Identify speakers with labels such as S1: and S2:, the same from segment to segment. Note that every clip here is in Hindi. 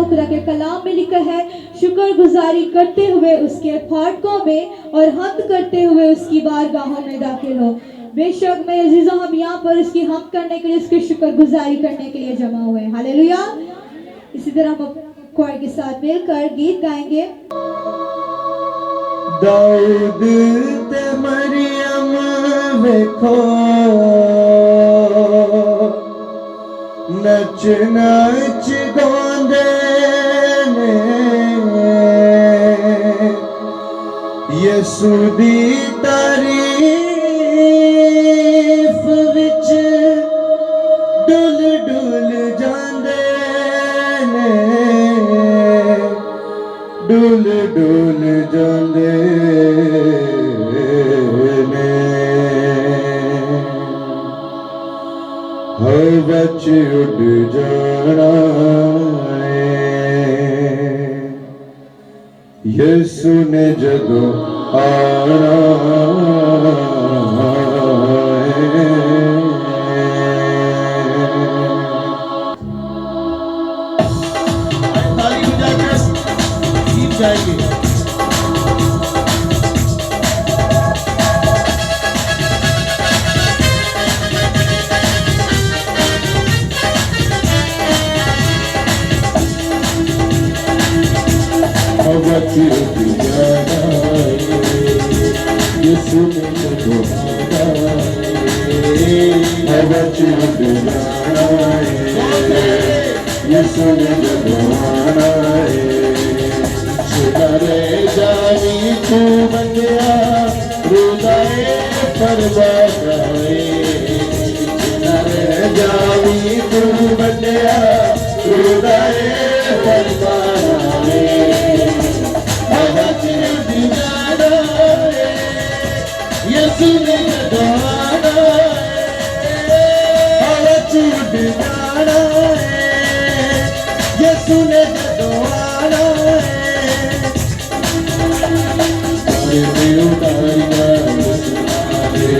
S1: खुदा के कलाम में लिखा है, शुक्रगुजारी करते हुए उसके फाटकों में और हम्द करते हुए उसकी बारगाहों में दाखिल हो। बेशक मेरे अजीजों, हम यहाँ पर उसकी हम्द करने के लिए, उसकी शुक्रगुजारी करने के लिए जमा हुए हैं। हालेलुया। इसी तरह हम क्वायर के साथ मिलकर गीत गाएंगे।
S2: दाऊद ते मरियम देखो नच नच गांदे ने यसू दी तारीफ विच डुल डुल जांदे ने, डुल डुल जांदे ने। हवा च उड़ जाना यसू ने जदों आना ताली बजाकर गीत गाएंगे। हवा च उड़ जाना यसू ने जदों आना, हवा च उड़ जाना यसू ने जदों आना। सुनारे जानी तू बंदिया रुदाए परवानाए, सुनारे जानी तू बंदिया रुदाए परवानाए। हवा च उड़ जाना यसू ने जदों आना, हवा च उड़ जाना यसू ने जदों आना। हरे उतारिया यसू मारे,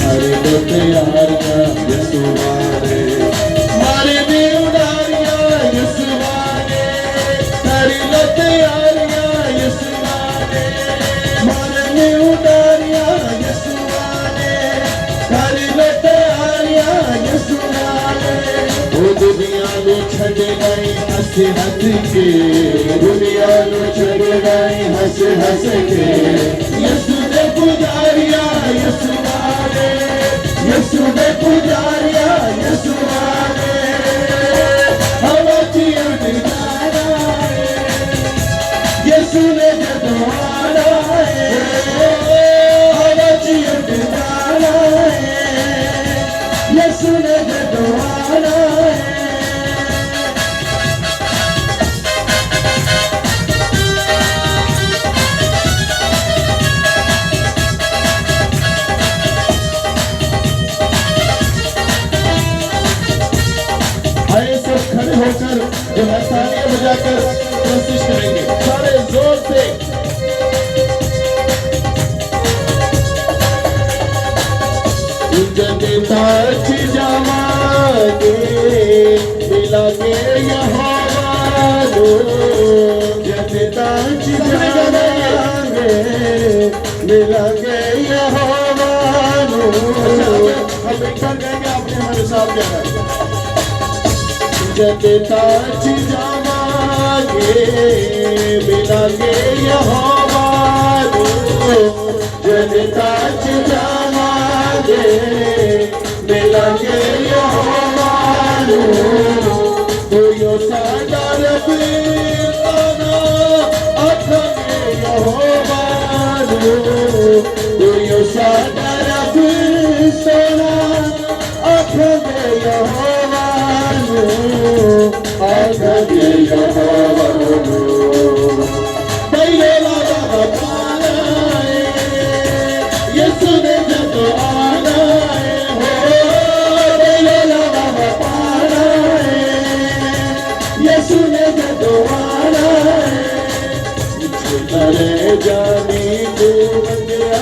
S2: हरे तैयारिया यसू मारे, मारे भी उतारिया यसू मारे, हरे तैयारिया यसू मारे, मारे भी उतारिया यसू मारे, हरे तैयारिया यसू मारे। वो दुनिया में छड़ गई हंस हंस के, दुनिया में छड़ गई हंस हंस के। यसू ने पुजारिया यसू मारे, यसू ने पुजारिया यसू मारे। हवा च उड़ जाना यसू ने जदों आना, हवा च उड़ जाना यसू ने जदों आना। आइए सब खड़े होकर जो है तालियां बजाकर कोशिश करेंगे सारे जोर से। जगता जावांगे मिलांगे यहोवा को, जगता जावांगे मिलांगे यहोवा को। हम एक बार कहेंगे, आपने हमारे साथ कहना है। जगता जावांगे मिलांगे यहोवा को, जगता जावांगे मिलांगे यहोवा को। यो साडा रब ताना आखांगे यहोवा को, यो साडा रब सोना आखांगे यहोवा को, आखांगे यहोवा को। पहले लागा पाना यसू ने जदों आना हो, पहले लागा पाना यसू ने जदों आना। सुनारे जानी तू बंदिया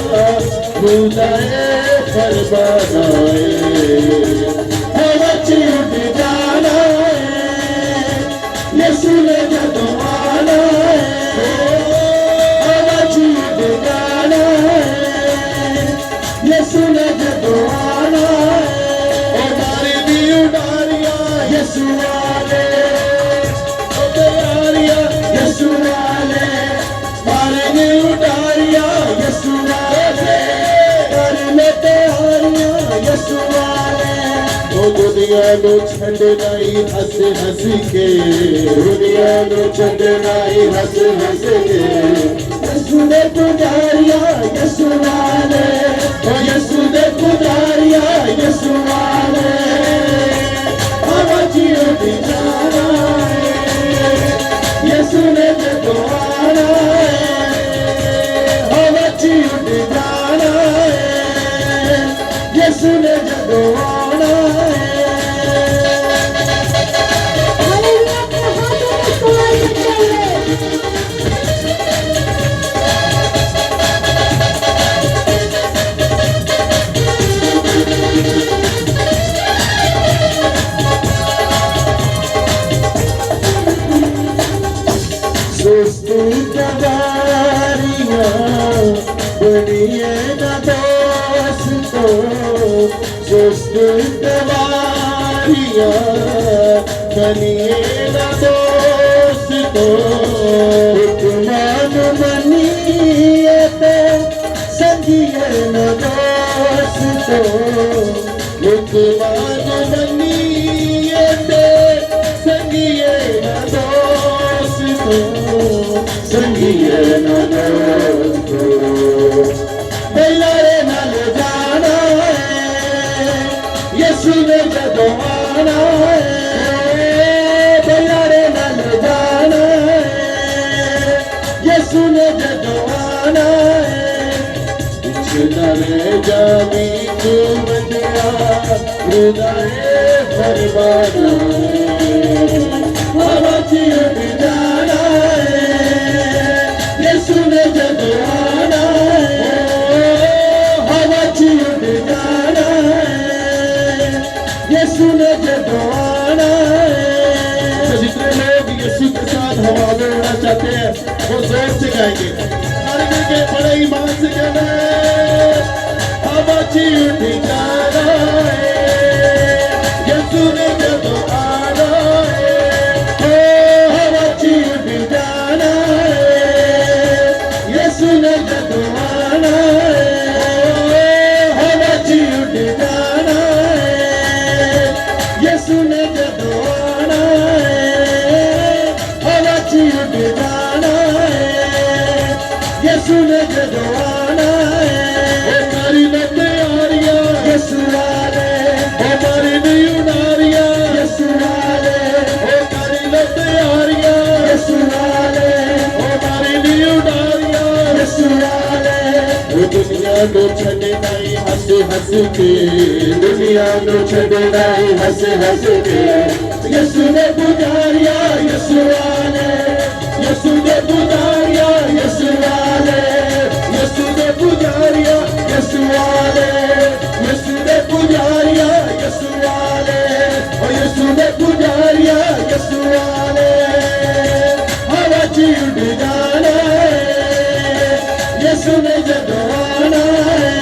S2: रुदाए परवानाए। हवा च उड़ जाना यसू ने जदों आना है हवा च उड़ जाना है यसू ने जदों आना है मारे दी उडारियां यसू वाले ओ तैयारियां यसू वाले मारे दी उडारियां यसू वाले कर ले तैयारियां यसू वाले ओ दुनिया नो छड़ना ही हंस हंस के दुनिया नो छड़ना ही हंस हंस के यसू दे पुजारियां यसू वाले ओ यसू दे पुजारियां यसू वाले हवा च उड़ जाना है यसू ने जदों आना है हवा च उड़ जाना है यसू ने जदों आना है
S1: हालेलुया के हाथों में सवार करते हुए
S2: सुस्तु गवारियां बनिए न दोस्तो सुस्तु गवारियां बनिए न दोस्तो हुक्मान बनिए ते संगिए न दोस्तो हुक्मान बनिए ते संगिए न दोस्तो संगिए न दोस्तो बेलारे नाल जाना है यसू ने जदों आना है बेलारे नाल जाना है यसू ने जदों आना है कुछ न रह जावी तू बंदिया हृदय फरमाना है हवा च उड़ जाना है यसू ने जदों आना है हवा च उड़ जाना है यसू ने जदों आना है जितने लोग यीशु के साथ हवा में उड़ना चाहते हैं वो जोर से गाएंगे और के बड़े ईमान से कहना है हवा च उड़ जाना है यसू ने जदों आना है हवा च उड़ जाना है यसू ने जदों आना है हवा च उड़ जाना है यसू ने जदों आना है हवा च उड़ जाना है यसू ने जदों आना है मारी न तैयारियां यसू वाले मारी नहीं उडारियां यसू वाले मारी न तैयारियां यसू वाले मारी नहीं उडारियां यसू वाले दुनिया नो छड़ना ही हंस हंस के दुनिया नो छड़ना ही हंस हंस के यसू ने पुजारियां यसू वाले यसू ने पुजारियां यसू वाले यसू ने पुजारियां यसू वाले यसू ने पुजारियां यसू वाले ओ यसू ने पुजारियां यसू वाले हवा च उड़ जाना है यसू ने जदों आना है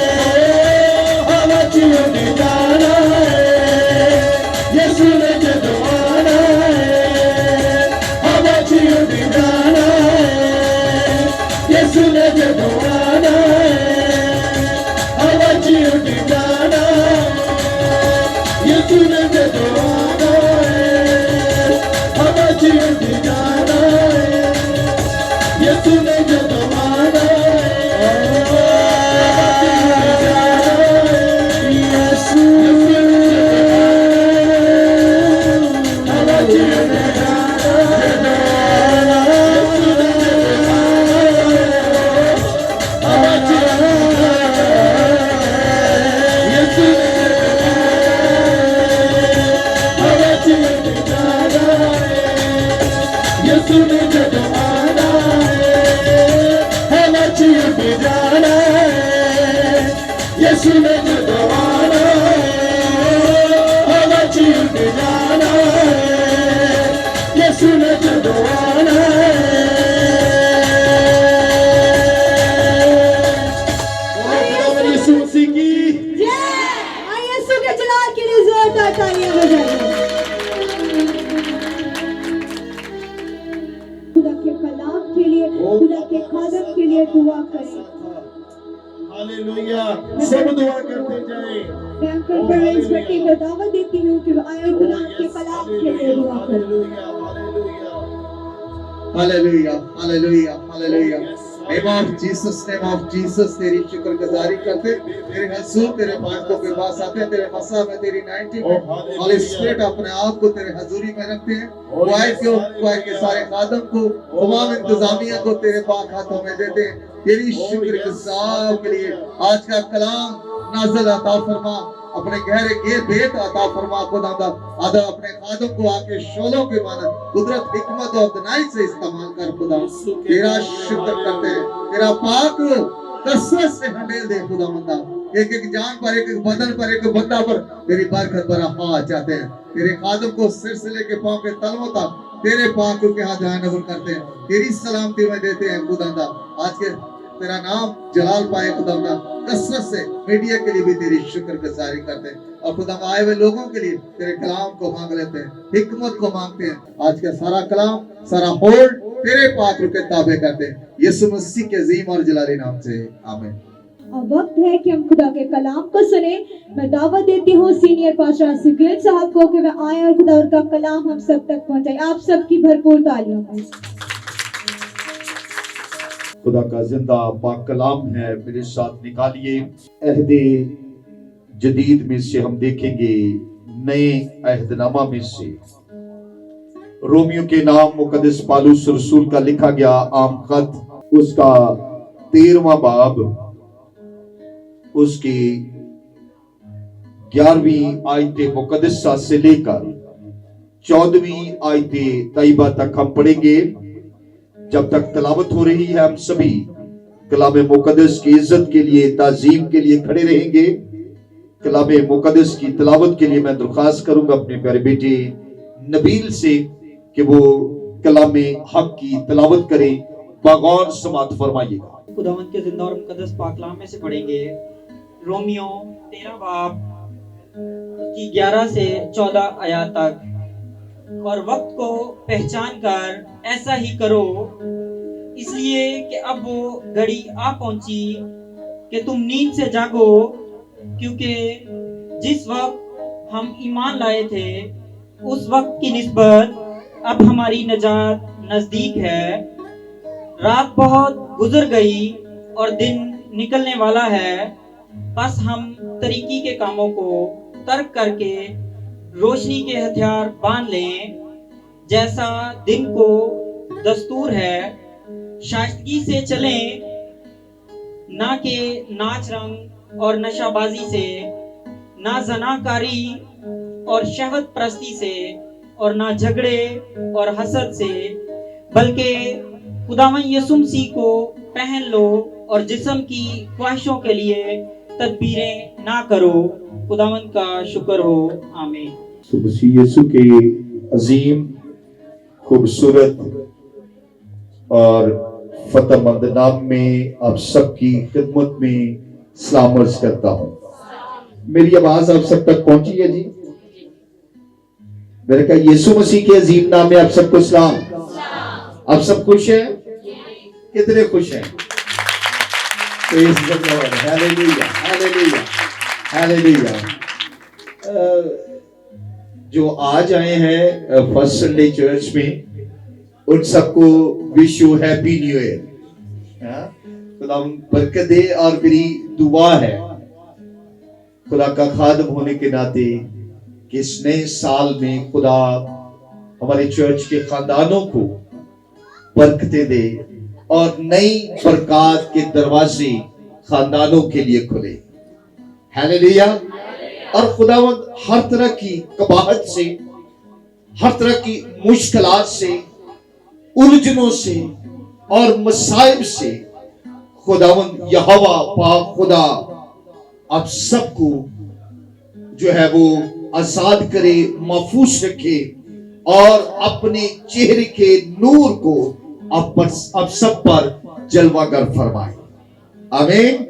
S2: हवा च उड़ जाना है यसू ने जदों आना है हवा च उड़ जाना है यसू ने जदों आना है हवा च उड़ जाना है यसू ने जदों आना है हवा च उड़ जाना है यसू ने जदों आना है हवा च उड़ जाना है यसू हवा च उड़ जाना हवा च यसू
S1: खुदा के खादम के लिए दुआ करें।
S2: हालेलुया, सब दुआ करते जाएं।
S1: मैं अंकल परवेज भट्टी को दावत देती हूँ कि वो आए और खुदा के कलाम के लिए दुआ करें।
S2: Hallelujah, hallelujah,
S3: Hallelujah, hallelujah, hallelujah. Name of Jesus, name of Jesus, तेरी शुक्रगुजारी करते, तेरे हजूर तेरे बातों के पास आते हैं, तेरे मसा में तेरी 90 में Holy Spirit अपने आप को तेरे हजूरी में रखते हैं, क्वाइट के सारे खादम को, तमाम इंतजामिया को तेरे पाक हाथों में देते हैं, तेरी शुक्रगुजार के लिए आज का कलाम नाज़िल अता फरमा, अपने गहरे के भेद अता फरमा खुदावंद, आदा अपने खादम को आके शोलों के मानन कुदरत हिकमत और दनाई से इस्तेमाल कर खुदावंद, तेरा शुक्र करते हैं, तेरा पाक कसरत से हमें दे खुदावंद, एक एक जान पर, एक एक बदन पर, एक बंदा पर तेरी बरकत बरहा चाहते हैं, तेरे खादम को सिर से लेके पांव के तलवों तक तेरे पाक के हाथ नजर करते हैं, तेरी सलामती में देते हैं खुदावंद, आज के तेरा नाम जलाल पाए खुदावंद, कसरत से मीडिया के लिए भी तेरी शुक्रगुजारी करते हैं और खुदा आए हुए लोगों के लिए तेरे कलाम को मांग लेते हैं, हिकमत को मांगते हैं, आज का सारा कलाम सारा होल्ड तेरे पाक के ताबे करते हैं, यीशु मसीह के अजीम और जलाली नाम से आमीन।
S1: अब वक्त है कि हम खुदा के कलाम को सुने। मैं दावत देती हूँ सीनियर पास्टर सिगलेट साहब को कि वह आए और खुदा का कलाम हम सब तक पहुंचाए। आप सबकी भरपूर तालियों में।
S4: खुदा का जिंदा पाक कलाम है, मेरे साथ निकालिए। अहदे जदीद में से हम देखेंगे नए अहदनामा में से रोमियो के नाम मुकद्दस पालूस रसूल का लिखा गया आम खत, उसका 13वां बाब, उसकी 11वीं आयते मुकद्दसा से लेकर 14वीं आयते तैयबा तक हम पढ़ेंगे। जब तक तलावत हो रही है हम सभी कलाम मुकद्दस की इज्जत के लिए, ताजीम के लिए खड़े रहेंगे। कलाम मुकद्दस की तलावत के लिए मैं दरख्वास्त करूंगा अपने प्यारे बेटे नबील से कि वो कलाम हक की तलावत करे, बगौर समात फरमाइएगा।
S5: खुदावंद के जिंदा और मुकद्दस पाक कलाम में से पढ़ेंगे रोमियो 13 बाब की 11 से 14 आयत तक। और वक्त को पहचान कर ऐसा ही करो, इसलिए कि अब वो घड़ी आ पहुंची कि तुम नींद से जागो, क्योंकि जिस वक्त हम ईमान लाए थे उस वक्त की निस्बत अब हमारी नजात नजदीक है। रात बहुत गुजर गई और दिन निकलने वाला है, बस हम तरीकी के कामों को तर्क करके रोशनी के हथियार बांध लें, जैसा दिन को दस्तूर है। शाइस्तगी से चलें, ना के नाच रंग और नशाबाजी से, ना जनाकारी और शहवत परस्ती से, और ना झगड़े और हसद से, बल्कि खुदावन यीशु मसीह को पहन लो और जिस्म की ख्वाहिशों के लिए तदबीरें ना करो। खुदावन का शुक्र हो, आमीन।
S4: मसीह यीशु के अजीम, खूबसूरत और फतेहमंद नाम में आप सबकी खिदमत में सलाम अर्ज करता हूं। मेरी आवाज आप सब तक पहुंची है जी? मेरे कहा यीशु मसीह के अजीम नाम में आप सबको सलाम। आप सब खुश हैं? कितने खुश हैं? Hallelujah, hallelujah, hallelujah. जो आज आए हैं फर्स्ट संडे चर्च में, उन सबको wish you happy new year. खुदा बरकत दे और मेरी दुआ है खुदा का खादम होने के नाते कि इस नए साल में खुदा हमारे चर्च के खानदानों को बरकतें दे और नई बरकत के दरवाजे खानदानों के लिए खुले। हालेलुया। और खुदावंद हर तरह की कबाहत से, हर तरह की मुश्किलात से, उलझनों से और मसाइब से खुदावंद यहोवा पाक खुदा आप सबको जो है वो आजाद करे, महफूज रखे और अपने चेहरे के नूर को आप सब पर जलवागर फरमाए। आमीन,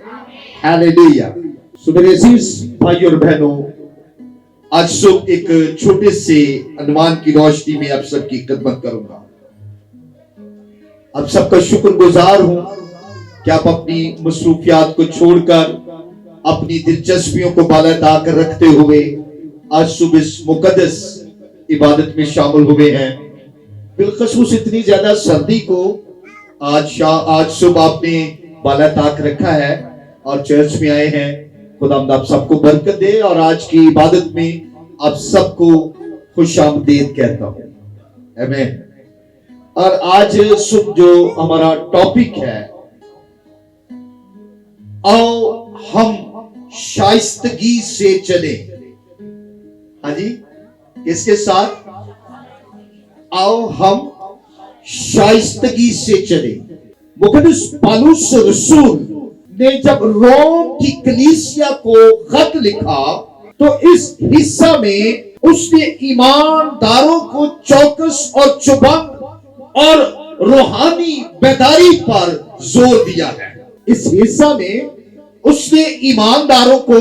S4: हालेलुया। सो मेरे अजीज भाइयों और बहनों, आज सुबह एक छोटे से अनुमान की रोशनी में आप सबकी खिदमत करूंगा। आप सबका शुक्रगुजार हूं कि आप अपनी मसरूफियात को छोड़कर अपनी दिलचस्पियों को बाला कर रखते हुए आज सुबह इस मुकद्दस इबादत में शामिल हुए हैं। बिलखसूस इतनी ज्यादा सर्दी को आज सुबह आपने बाला ताक रखा है और चर्च में आए हैं। खुदावंद आप सबको बरकत दे और आज की इबादत में आप सबको खुशामदीद कहता हूं। आमीन। और आज सुबह जो हमारा टॉपिक है, आओ हम शाइस्तगी से चले। हाँ जी, किसके साथ? आओ हम शाइस्तगी से चले। मुकद्दस पौलुस रसूल ने जब रोम की कलीसिया को खत लिखा तो इस हिस्सा में उसने ईमानदारों को चौकस और चौबंद और रूहानी बेदारी पर जोर दिया है। इस हिस्सा में उसने ईमानदारों को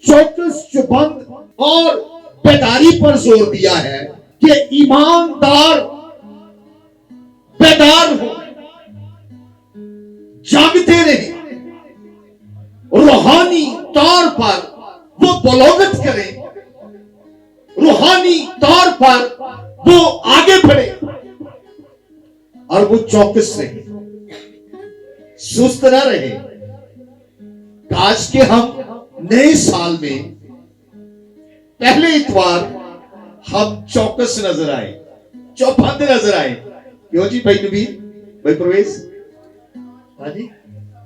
S4: चौकस चौबंद और बेदारी पर जोर दिया है कि ईमानदार बेदार हो, जागते रहे, रूहानी तौर पर वो बलोगत करें, रूहानी तौर पर वो आगे बढ़े और वो चौकस रहे, सुस्त ना रहे। काश के हम नए साल में पहले इतवार हम चौकस नजर आए, चौबंद नजर आए। क्यों जी भाई नबीर, भाई प्रवेश? हाँ जी,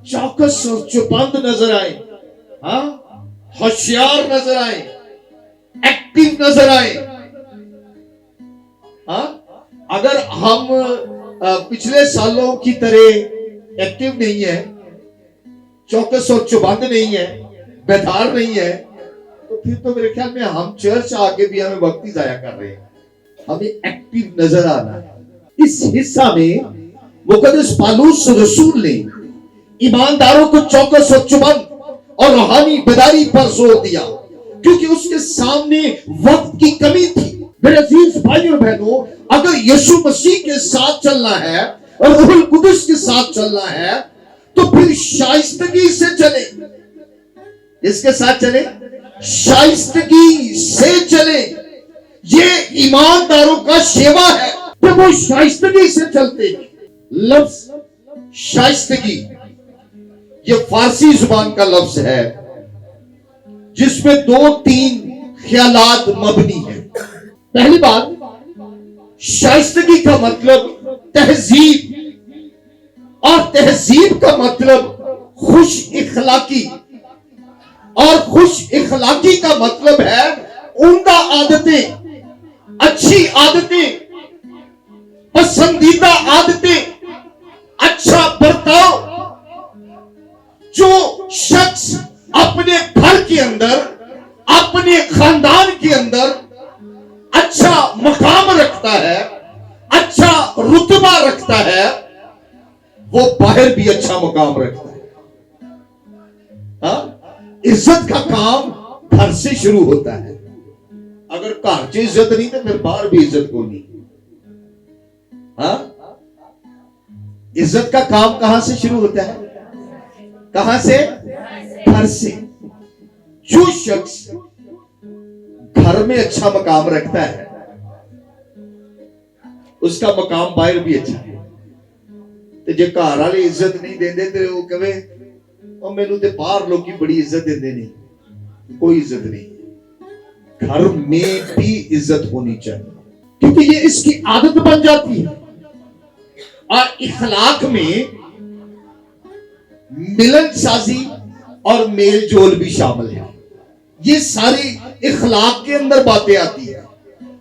S4: चौकस और चौबंद नजर आए, हाँ, होशियार नजर आए, एक्टिव नजर आए। हाँ, अगर हम पिछले सालों की तरह एक्टिव नहीं है, चौकस और चौबंद नहीं है, बेदार नहीं है, तो फिर तो मेरे ख्याल में हम चर्च आगे भी हमें वक्त ही जाया कर रहे हैं। हमें एक्टिव नजर आना है। इस हिस्सा में मुकद्दस पौलुस रसूल ने ईमानदारों को चौकस और चौबंद और रूहानी बेदारी पर जोर दिया, क्योंकि उसके सामने वक्त की कमी थी। मेरे अजीज भाइयों और बहनों, अगर यीशु मसीह के साथ चलना है और रूहुल कुदस के साथ चलना है तो फिर शाइस्तगी से चले। इसके साथ चले, शाइस्तगी से चले। ये ईमानदारों का सेवा है कि वो शाइस्तगी से चलते हैं। लफ्ज शाइस्तगी ये फारसी जुबान का लफ्ज है जिसमें 2-3 ख्यालात मबनी है। पहली बात, शाइस्तगी का मतलब तहजीब, और तहजीब का मतलब खुश इखलाकी, और खुश इखलाकी का मतलब है उम्दा आदतें, अच्छी आदतें, पसंदीदा आदतें, अच्छा बर्ताव। जो शख्स अपने घर के अंदर, अपने खानदान के अंदर अच्छा मकाम रखता है, अच्छा रुतबा रखता है, वो बाहर भी अच्छा मकाम रखता है। हाँ? इज्जत का काम घर से शुरू होता है। अगर घर से इज्जत नहीं तो फिर बाहर भी इज्जत होनी। हाँ? इज्जत का काम कहां से शुरू होता है? कहां से? घर से। जो शख्स घर में अच्छा मकाम रखता है उसका मकाम बाहर भी अच्छा है। तो जो घर वाले इज्जत नहीं देंदे ते वो कहे और मैनू ते बाहर लोग की बड़ी इज्जत देंदे नहीं, कोई इज्जत नहीं। घर में भी इज्जत होनी चाहिए, क्योंकि ये इसकी आदत बन जाती है। और इखलाक में मिलनसाजी और मेल जोल भी शामिल है। ये सारी इखलाक के अंदर बातें आती है।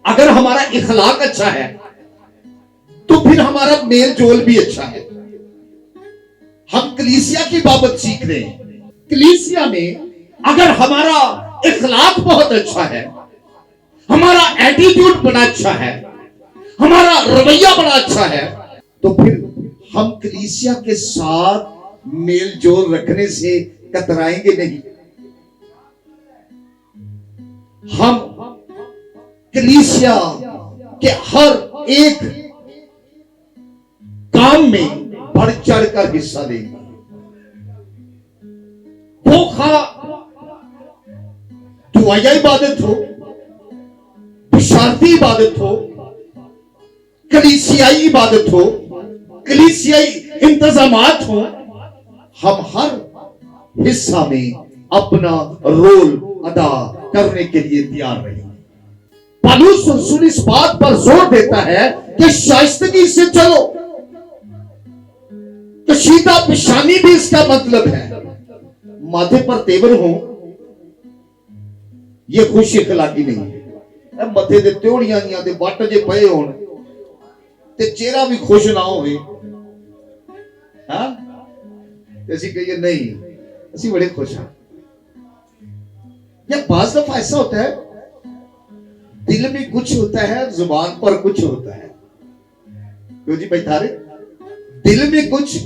S4: अगर हमारा इखलाक अच्छा है तो फिर हमारा मेल जोल भी अच्छा है। हम कलीसिया की बाबत सीख रहे हैं। कलीसिया में अगर हमारा इखलाक बहुत अच्छा है, हमारा एटीट्यूड बड़ा अच्छा है, हमारा रवैया बड़ा अच्छा है, तो फिर हम कलीसिया के साथ मेल जोल रखने से कतराएंगे नहीं। हम कलीसिया के हर एक काम में बढ़ चढ़ कर हिस्सा लेंगे। वो खा दुआया इबादत हो, बिशारती इबादत हो, कलीसियाई इबादत हो, कलीसियाई इंतजामात हो, हम हर हिस्सा में अपना रोल अदा करने के लिए तैयार रहेंगे। पौलुस रसूल इस बात पर जोर देता है कि शाइस्तगी से चलो। कशीदा पेशानी भी इसका मतलब है। माथे पर तेवर हो, ये खुश इखलाकी नहीं है। मथे दे त्योड़ियां दे वट जे पए होण ते चेहरा भी खुश ना होवे, हां ते ਅਸੀਂ कहिए नहीं, ਅਸੀਂ बड़े खुश हैं। या बाज़ दफा ऐसा होता है, दिल में कुछ होता है, जुबान पर कुछ होता है। क्यों जी भाई थारे? दिल में कुछ,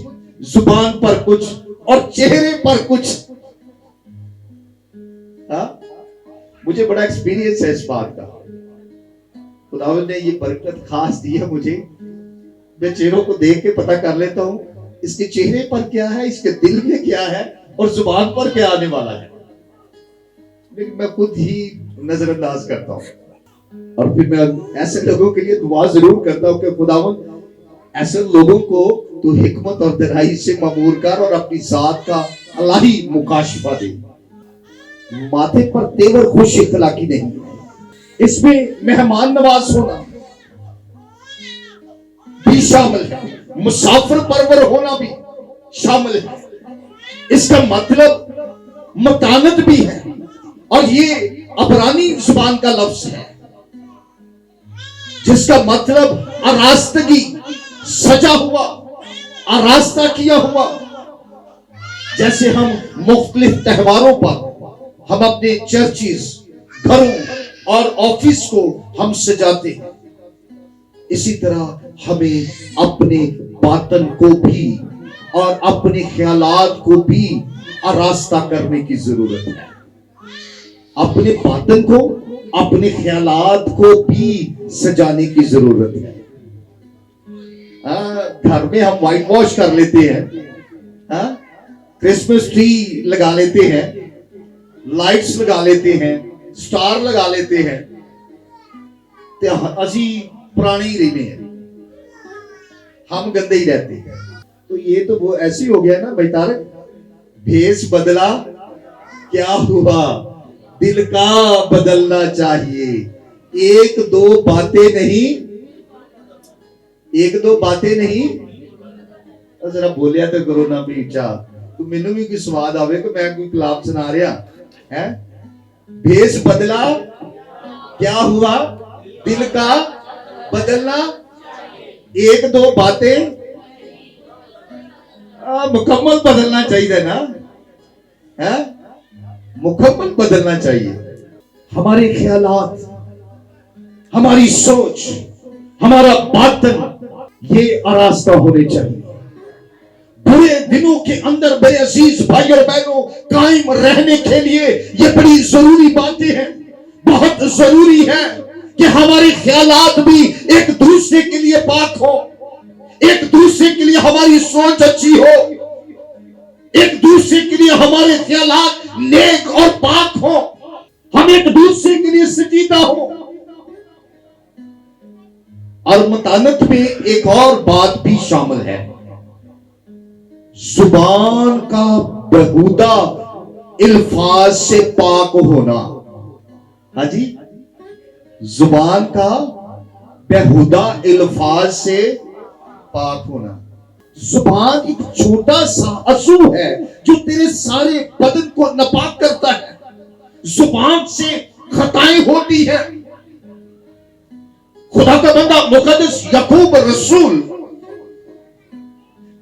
S4: जुबान पर कुछ और चेहरे पर कुछ। हाँ, मुझे बड़ा एक्सपीरियंस है इस बात का। खुदावंद ने ये बरकत खास दी है मुझे। मैं चेहरों को देख के पता कर लेता हूं इसके चेहरे पर क्या है, इसके दिल में क्या है और जुबान पर क्या आने वाला है। लेकिन मैं खुद ही नजरअंदाज करता हूं और फिर मैं ऐसे लोगों के लिए दुआ जरूर करता हूं कि खुदावंद ऐसे लोगों को तू हिकमत और दराई से मामूर कर और अपनी जात का अलाही मुकाशफा दे। माथे पर तेवर खुश इखलाकी नहीं, इसमें मेहमान नवाज होना भी शामिल है, मुसाफिर परवर होना भी शामिल है। इसका मतलब मतानत भी है और ये अबरानी जुबान का लफ्ज है जिसका मतलब आरास्तगी, सजा हुआ, आरास्ता किया हुआ। जैसे हम मुख्तलिफ त्योहारों पर हम अपने चर्चिज, घरों और ऑफिस को हम सजाते हैं, इसी तरह हमें अपने बातन को भी और अपने ख्यालात को भी आरास्ता करने की जरूरत है। अपने बातन को, अपने ख्यालात को भी सजाने की जरूरत है। घर में हम व्हाइट वॉश कर लेते हैं, क्रिसमस ट्री लगा लेते हैं, लाइट्स लगा लेते हैं, स्टार लगा लेते हैं, ते असी पुराने ही रहने हैं, हम गंदे ही रहते हैं। तो ये तो वो ऐसी हो गया ना भाई तारक, भेष बदला क्या हुआ, दिल का बदलना चाहिए। एक दो बातें नहीं, एक दो बातें नहीं, जरा बोलिया तो करो ना भी चा, तू मैनू भी कोई स्वाद आवे कि मैं कोई कलाम सुना रहा है। भेष बदला क्या हुआ, दिल का बदलना, एक दो बातें मुकम्मल बदलना चाहिए ना, है मुकम्मल बदलना चाहिए। हमारे ख्यालात, हमारी सोच, हमारा बातन ये आरास्ता होने चाहिए। बुरे दिनों के अंदर मेरे अजीज भाई और बहनों, कायम रहने के लिए ये बड़ी जरूरी बातें हैं। बहुत जरूरी है कि हमारे ख्यालात भी एक दूसरे के लिए पाक हो, एक दूसरे के लिए हमारी सोच अच्छी हो, एक दूसरे के लिए हमारे ख्यालात नेक और पाक हो, हम एक दूसरे के लिए सजीदा हो। और मतानत में एक और बात भी शामिल है, जुबान का बेहुदा इल्फाज से पाक होना। हाँ जी, जुबान का बेहुदा इल्फाज से पाक होना। जुबान एक छोटा सा असू है जो तेरे सारे बदन को नापाक करता है। जुबान से खताएं होती है। खुदा का बंदा मुकद्दस याकूब रसूल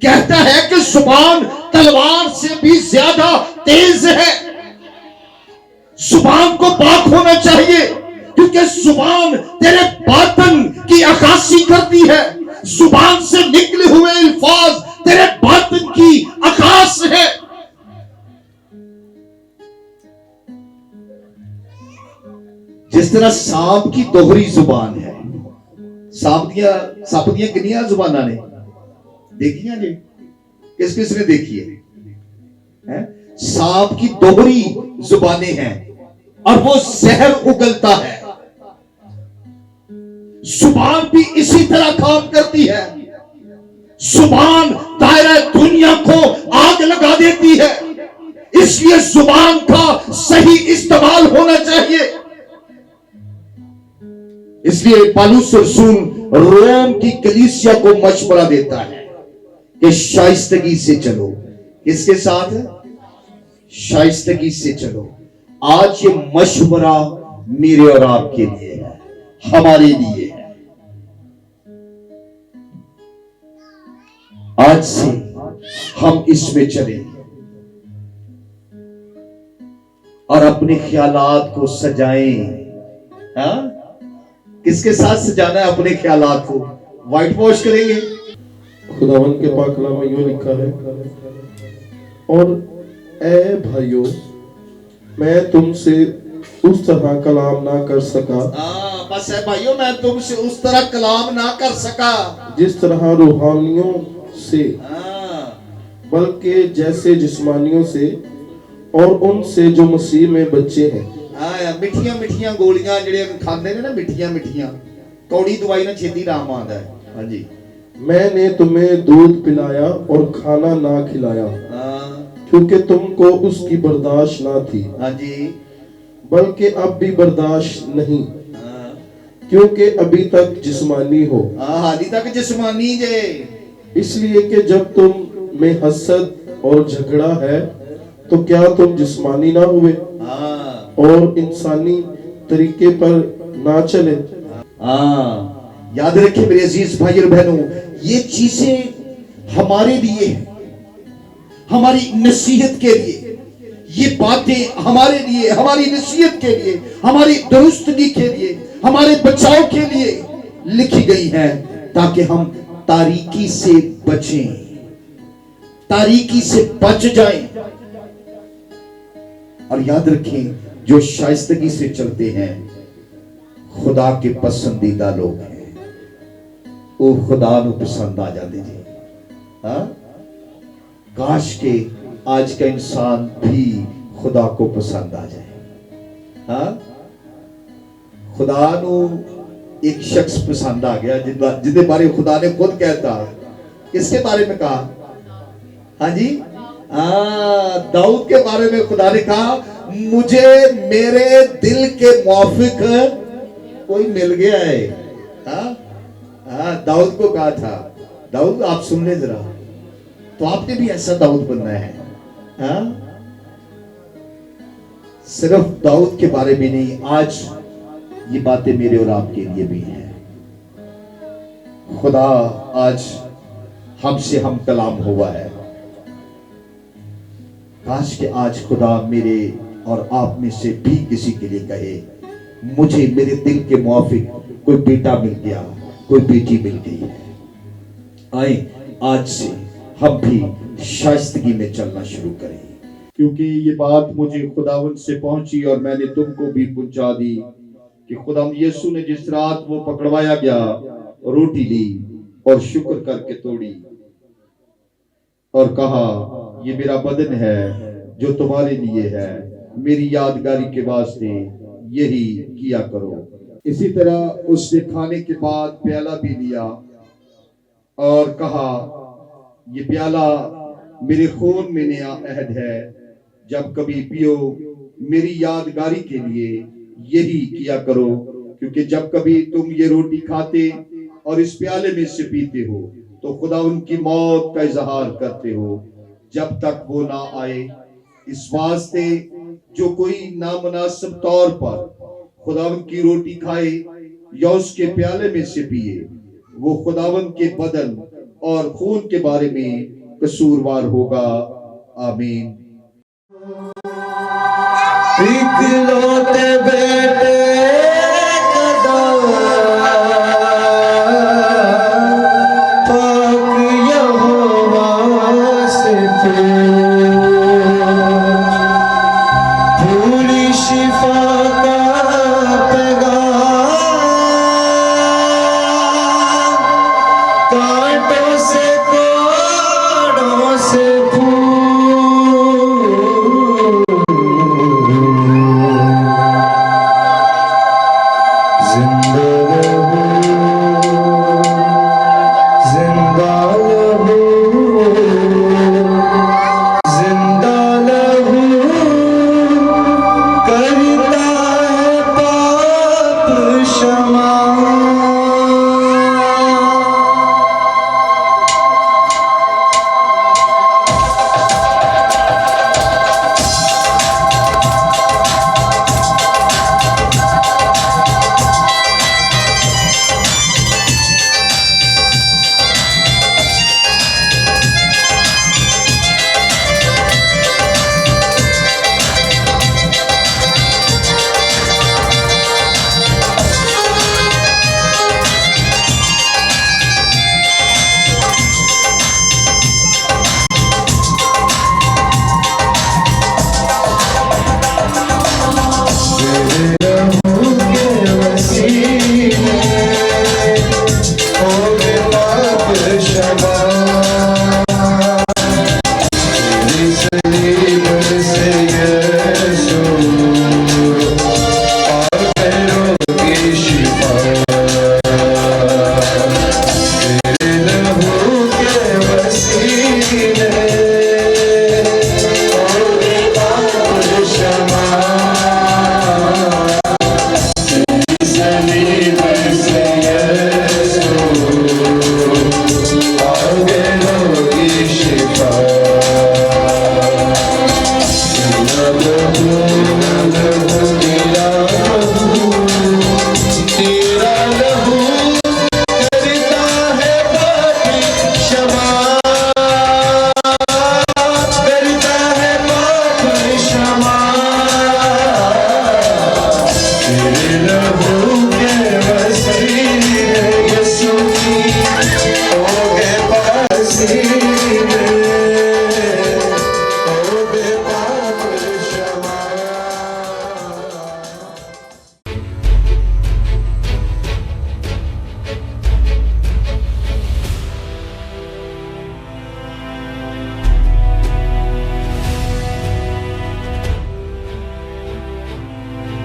S4: कहता है कि जुबान तलवार से भी ज्यादा तेज है। जुबान को पाक होना चाहिए क्योंकि जुबान तेरे बातन की अक्कासी करती है। जुबान से निकले हुए अल्फाज तेरे बातन की अक्कास है। जिस तरह सांप की दोहरी जुबान है, सांप दिया कितनी जुबाना ने, देखी है जी? किस किसने देखी है? सांप की दोहरी जुबानें हैं और वो जहर उगलता है। जुबान भी इसी तरह काम करती है। जुबान दायरा दुनिया को आग लगा देती है, इसलिए जुबान का सही इस्तेमाल होना चाहिए। इसलिए पौलुस रसूल रोम की कलीसिया को मशवरा देता है कि शाइस्तगी से चलो। किसके साथ? शाइस्तगी से चलो। आज ये मशवरा मेरे और आपके लिए है, हमारे लिए है। आज से हम इसमें चलें और अपने ख्यालात को सजाएं। हाँ? किसके साथ सजाना है अपने ख्यालात को? व्हाइट वॉश करेंगे।
S2: खुदावन के पाक कलाम में यूं लिखा है, और ए भाइयों, मैं तुमसे उस तरह कलाम ना कर सका।
S4: बस है भाइयों, मैं तुमसे उस तरह कलाम ना कर सका
S2: जिस तरह रूहानियों से, बल्कि जैसे जिस्मानियों से, और उनसे जो मसीह में बच्चे हैं।
S4: मिठियां मिठियां गोलियां ਜਿਹੜੇ ਖਾਂਦੇ ਨੇ ਨਾ, ਮਿਠੀਆਂ ਮਿਠੀਆਂ कौड़ी दवाई ना छेती राम आंदा है। हाँ जी,
S2: मैंने तुम्हें दूध पिलाया और खाना ना खिलाया, क्योंकि तुमको उसकी बर्दाश्त ना थी।
S4: हाँ जी,
S2: बल्कि अब भी बर्दाश्त नहीं, क्योंकि अभी तक जिस्मानी हो।
S4: हाली तक जिस्मानी जे,
S2: इसलिए कि जब तुम में हसद और झगड़ा है तो क्या तुम जिस्मानी ना हुए और इंसानी तरीके पर ना चले।
S4: याद रखिए मेरे अजीज भाई और बहनों, ये चीजें हमारे लिए, हमारी नसीहत के लिए, ये बातें हमारे लिए, हमारी नसीहत के लिए, हमारी दुरुस्तगी के लिए, हमारे बचाव के लिए लिखी गई हैं, ताकि हम तारीकी से बचें, तारीकी से बच जाएं। और याद रखें, जो शाइस्तगी से चलते हैं खुदा के पसंदीदा लोग हैं, वो खुदा को पसंद आ जाते जी। हाँ? काश के आज का इंसान भी खुदा को पसंद आ जाए। हाँ? खुदा को एक शख्स पसंद आ गया जिसके बारे में खुदा ने खुद कहता। किसके बारे में कहा? हाँ जी, दाऊद के बारे में खुदा ने कहा, मुझे मेरे दिल के मुआफिक कोई मिल गया है। दाऊद को कहा था, दाऊद आप सुन ले जरा, तो आपने भी ऐसा दाऊद बनना है। सिर्फ दाऊद के बारे में नहीं, आज ये बातें मेरे और आपके लिए भी हैं। खुदा आज हमसे हम कलाम हुआ है। काश कि आज खुदा मेरे और आप में से भी किसी के लिए कहे, मुझे मेरे दिल के मुआफिक कोई बेटा मिल गया, कोई बेटी मिल गई है। आए आज से हम भी शाइस्तगी में चलना शुरू करें, क्योंकि ये बात मुझे खुदावंद से पहुंची और मैंने तुमको भी पहुंचा दी कि खुदावंद यीशु ने जिस रात वो पकड़वाया गया, रोटी ली और शुक्र करके तोड़ी और कहा, ये मेरा बदन है जो तुम्हारे लिए है, मेरी यादगारी के वास्ते यही किया करो। इसी तरह उसने खाने के बाद प्याला भी लिया और कहा, ये प्याला मेरे खून में नया अहद है, जब कभी पियो मेरी यादगारी के लिए यही किया करो। क्योंकि जब कभी तुम ये रोटी खाते और इस प्याले में से पीते हो तो खुदा उनकी मौत का इजहार करते हो जब तक वो ना आए। इस वास्ते जो कोई नामुनासिब तौर पर खुदावन की रोटी खाए या उसके प्याले में से पिए, वो खुदावन के बदन और खून के बारे में कसूरवार होगा। आमीन।
S3: इकलौते बेटे